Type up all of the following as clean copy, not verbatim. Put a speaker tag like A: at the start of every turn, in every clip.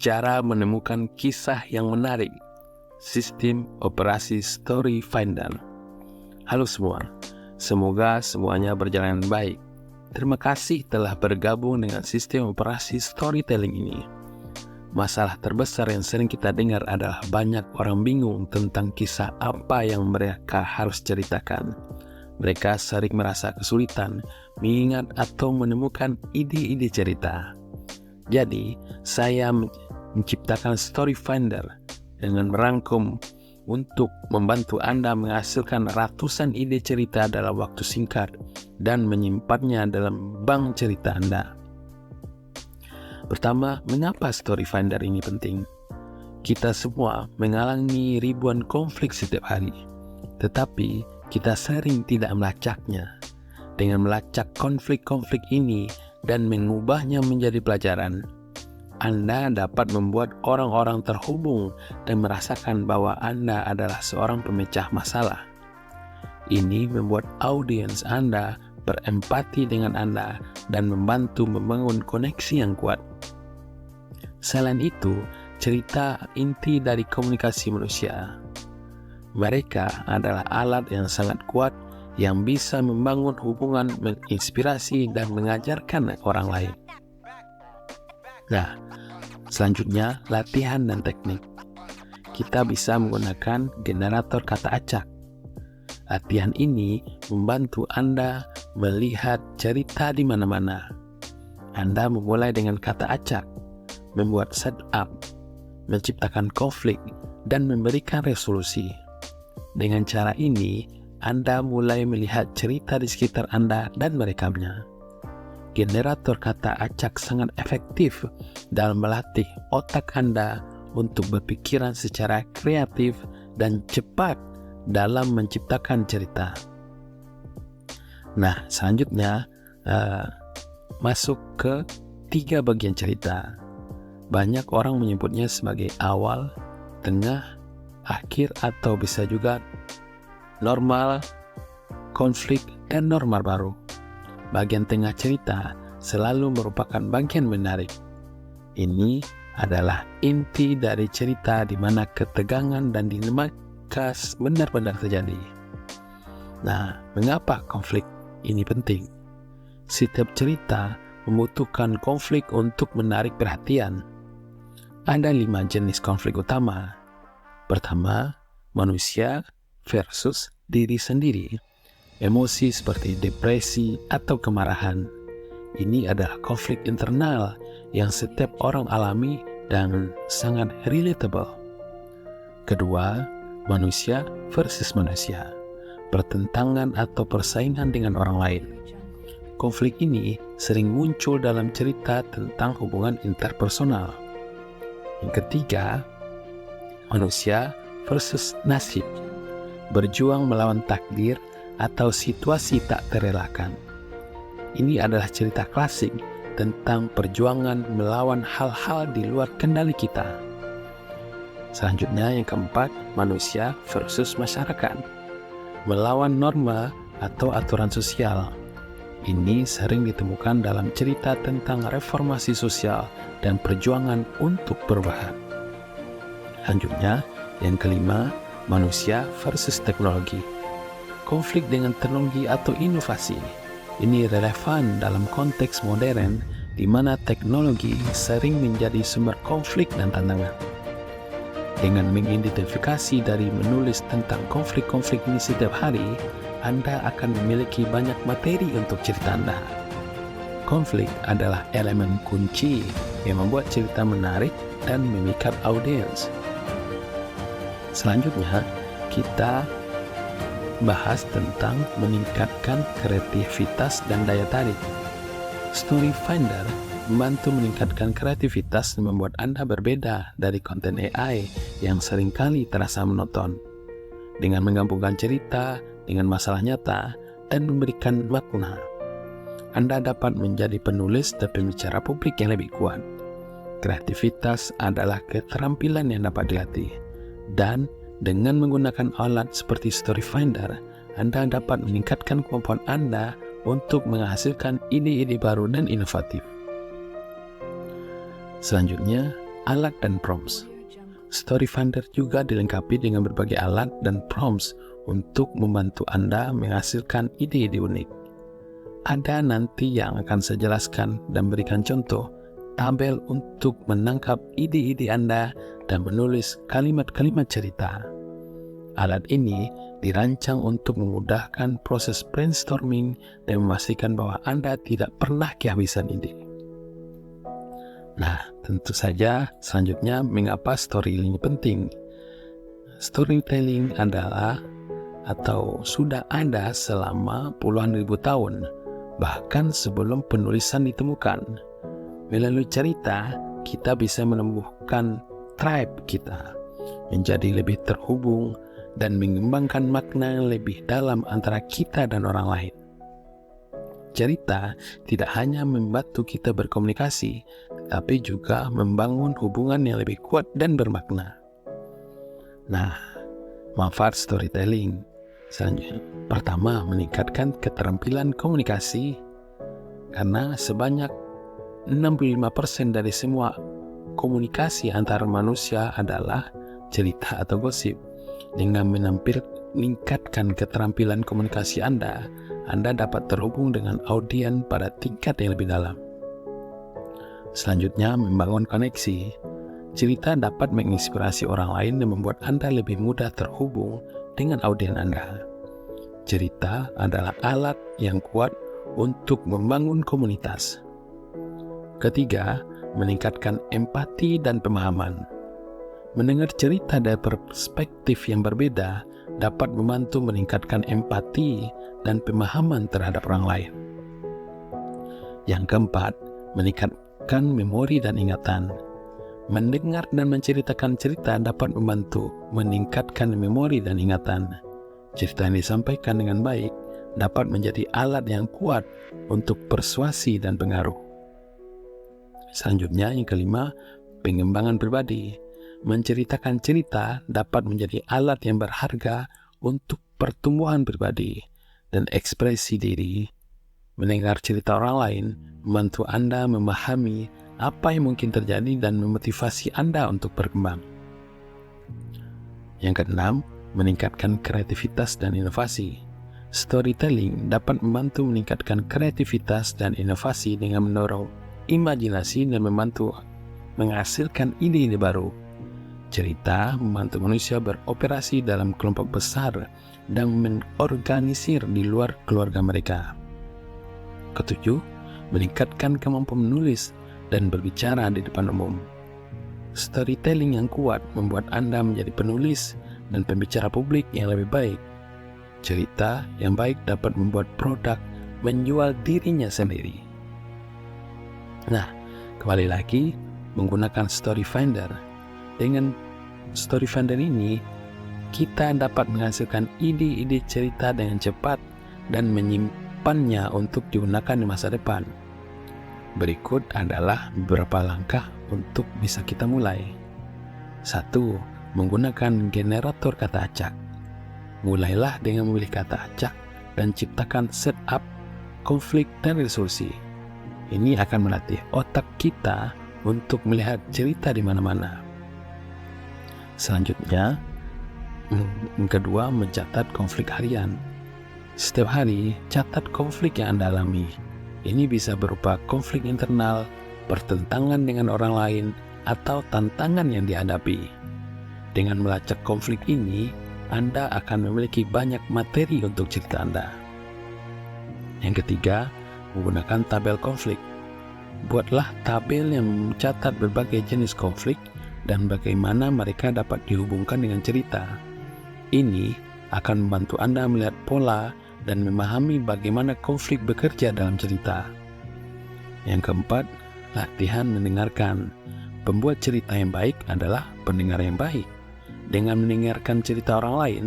A: cara menemukan kisah yang menarik. Sistem operasi Story Finder. Halo semua, semoga semuanya berjalan baik. Terima kasih telah bergabung dengan sistem operasi storytelling ini. Masalah terbesar yang sering kita dengar adalah banyak orang bingung tentang kisah apa yang mereka harus ceritakan. Mereka sering merasa kesulitan mengingat atau menemukan ide-ide cerita. Jadi, saya menciptakan Story Finder dengan merangkum untuk membantu Anda menghasilkan ratusan ide cerita dalam waktu singkat dan menyimpannya dalam bank cerita Anda. Pertama, mengapa Story Finder ini penting? Kita semua mengalami ribuan konflik setiap hari, tetapi kita sering tidak melacaknya. Dengan melacak konflik-konflik ini dan mengubahnya menjadi pelajaran, Anda dapat membuat orang-orang terhubung dan merasakan bahwa Anda adalah seorang pemecah masalah. Ini membuat audiens Anda berempati dengan Anda dan membantu membangun koneksi yang kuat. Selain itu, cerita inti dari komunikasi manusia. Mereka adalah alat yang sangat kuat yang bisa membangun hubungan, menginspirasi, dan mengajarkan orang lain. Nah, selanjutnya latihan dan teknik. Kita bisa menggunakan generator kata acak. Latihan ini membantu Anda melihat cerita di mana-mana. Anda memulai dengan kata acak, membuat setup, menciptakan konflik, dan memberikan resolusi. Dengan cara ini, Anda mulai melihat cerita di sekitar Anda dan merekamnya. Generator kata acak sangat efektif dalam melatih otak Anda untuk berpikiran secara kreatif dan cepat dalam menciptakan cerita. Nah, selanjutnya masuk ke 3 bagian cerita. Banyak orang menyebutnya sebagai awal, tengah, akhir, atau bisa juga normal, konflik, dan normal baru. Bagian tengah cerita selalu merupakan bagian menarik. Ini adalah inti dari cerita di mana ketegangan dan dilema benar-benar terjadi. Nah, mengapa konflik ini penting? Setiap cerita membutuhkan konflik untuk menarik perhatian. Ada 5 jenis konflik utama. Pertama, manusia versus diri sendiri. Emosi seperti depresi atau kemarahan. Ini adalah konflik internal yang setiap orang alami dan sangat relatable. Kedua, manusia versus manusia. Pertentangan atau persaingan dengan orang lain. Konflik ini sering muncul dalam cerita tentang hubungan interpersonal. Yang ketiga, manusia versus nasib. Berjuang melawan takdir atau situasi tak terelakkan. Ini adalah cerita klasik tentang perjuangan melawan hal-hal di luar kendali kita. Selanjutnya yang keempat, manusia versus masyarakat. Melawan norma atau aturan sosial. Ini sering ditemukan dalam cerita tentang reformasi sosial dan perjuangan untuk perubahan. Selanjutnya, yang kelima, manusia versus teknologi. Konflik dengan teknologi atau inovasi. Ini relevan dalam konteks modern di mana teknologi sering menjadi sumber konflik dan tantangan. Dengan mengidentifikasi dari menulis tentang konflik-konflik ini setiap hari, Anda akan memiliki banyak materi untuk cerita Anda. Konflik adalah elemen kunci yang membuat cerita menarik dan memikat audiens. Selanjutnya, kita bahas tentang meningkatkan kreativitas dan daya tarik. Story Finder membantu meningkatkan kreativitas dan membuat Anda berbeda dari konten AI yang seringkali terasa monoton. Dengan menggabungkan cerita dengan masalah nyata dan memberikan makna, Anda dapat menjadi penulis dan pembicara publik yang lebih kuat. Kreativitas adalah keterampilan yang dapat dilatih, dan dengan menggunakan alat seperti Story Finder, Anda dapat meningkatkan kemampuan Anda untuk menghasilkan ide-ide baru dan inovatif. Selanjutnya, alat dan prompts. Story Finder juga dilengkapi dengan berbagai alat dan prompts untuk membantu Anda menghasilkan ide-ide unik. Ada nanti yang akan saya jelaskan dan berikan contoh tabel untuk menangkap ide-ide Anda dan menulis kalimat-kalimat cerita. Alat ini dirancang untuk memudahkan proses brainstorming dan memastikan bahwa Anda tidak pernah kehabisan ide. Nah, tentu saja selanjutnya mengapa storytelling penting? Storytelling adalah atau sudah ada selama puluhan ribu tahun, bahkan sebelum penulisan ditemukan. Melalui cerita, kita bisa menumbuhkan tribe kita menjadi lebih terhubung dan mengembangkan makna yang lebih dalam antara kita dan orang lain. Cerita tidak hanya membantu kita berkomunikasi, tapi juga membangun hubungan yang lebih kuat dan bermakna. Nah, manfaat storytelling selanjutnya. Pertama, meningkatkan keterampilan komunikasi, karena sebanyak 65% dari semua komunikasi antar manusia adalah cerita atau gosip. Dengan meningkatkan keterampilan komunikasi Anda dapat terhubung dengan audiens pada tingkat yang lebih dalam. Selanjutnya, membangun koneksi. Cerita dapat menginspirasi orang lain dan membuat Anda lebih mudah terhubung dengan audiens Anda. Cerita adalah alat yang kuat untuk membangun komunitas. Ketiga, meningkatkan empati dan pemahaman. Mendengar cerita dari perspektif yang berbeda dapat membantu meningkatkan empati dan pemahaman terhadap orang lain. Yang keempat, meningkatkan memori dan ingatan. Mendengar dan menceritakan cerita dapat membantu meningkatkan memori dan ingatan. Cerita yang disampaikan dengan baik dapat menjadi alat yang kuat untuk persuasi dan pengaruh. Selanjutnya, yang kelima, pengembangan pribadi. Menceritakan cerita dapat menjadi alat yang berharga untuk pertumbuhan pribadi dan ekspresi diri. Mendengar cerita orang lain membantu Anda memahami apa yang mungkin terjadi dan memotivasi Anda untuk berkembang. Yang keenam, meningkatkan kreativitas dan inovasi. Storytelling dapat membantu meningkatkan kreativitas dan inovasi dengan mendorong imajinasi dan membantu menghasilkan ide-ide baru. Cerita membantu manusia beroperasi dalam kelompok besar dan mengorganisir di luar keluarga mereka. Ketujuh, meningkatkan kemampuan menulis dan berbicara di depan umum. Storytelling yang kuat membuat Anda menjadi penulis dan pembicara publik yang lebih baik. Cerita yang baik dapat membuat produk menjual dirinya sendiri. Nah, kembali lagi menggunakan Story Finder. Dengan Story Finder ini, kita dapat menghasilkan ide-ide cerita dengan cepat dan menyimpannya untuk digunakan di masa depan. Berikut adalah beberapa langkah untuk bisa kita mulai. 1. Menggunakan generator kata acak. Mulailah dengan memilih kata acak dan ciptakan setup, konflik, dan resolusi. Ini akan melatih otak kita untuk melihat cerita di mana-mana. Selanjutnya, yang kedua, mencatat konflik harian. Setiap hari, catat konflik yang Anda alami. Ini bisa berupa konflik internal, pertentangan dengan orang lain, atau tantangan yang dihadapi. Dengan melacak konflik ini, Anda akan memiliki banyak materi untuk cerita Anda. Yang ketiga, menggunakan tabel konflik. Buatlah tabel yang mencatat berbagai jenis konflik dan bagaimana mereka dapat dihubungkan dengan cerita. Ini akan membantu Anda melihat pola dan memahami bagaimana konflik bekerja dalam cerita. Yang keempat, latihan mendengarkan. Pembuat cerita yang baik adalah pendengar yang baik. Dengan mendengarkan cerita orang lain,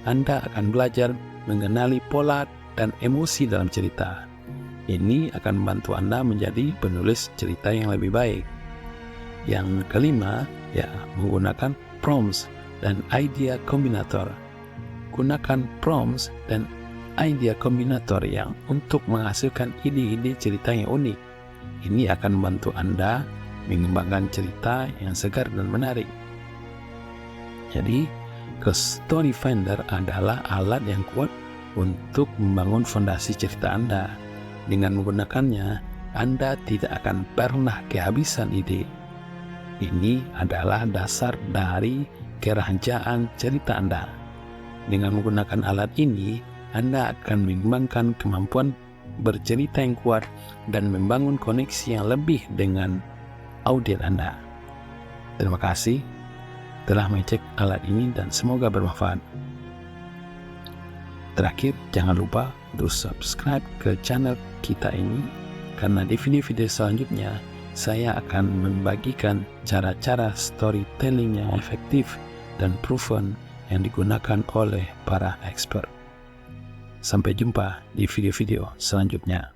A: Anda akan belajar mengenali pola dan emosi dalam cerita. Ini akan membantu Anda menjadi penulis cerita yang lebih baik. Yang kelima, menggunakan prompts dan idea kombinator. Gunakan prompts dan idea kombinator yang untuk menghasilkan ide-ide cerita yang unik. Ini akan membantu Anda mengembangkan cerita yang segar dan menarik. Jadi, Story Finder adalah alat yang kuat untuk membangun fondasi cerita Anda. Dengan menggunakannya, Anda tidak akan pernah kehabisan ide. Ini adalah dasar dari kerahasiaan cerita Anda. Dengan menggunakan alat ini, Anda akan mengembangkan kemampuan bercerita yang kuat dan membangun koneksi yang lebih dengan audiens Anda. Terima kasih telah mengecek alat ini dan semoga bermanfaat. Terakhir, jangan lupa untuk subscribe ke channel kita ini, karena di video-video selanjutnya saya akan membagikan cara-cara storytelling yang efektif dan proven yang digunakan oleh para expert. Sampai jumpa di video-video selanjutnya.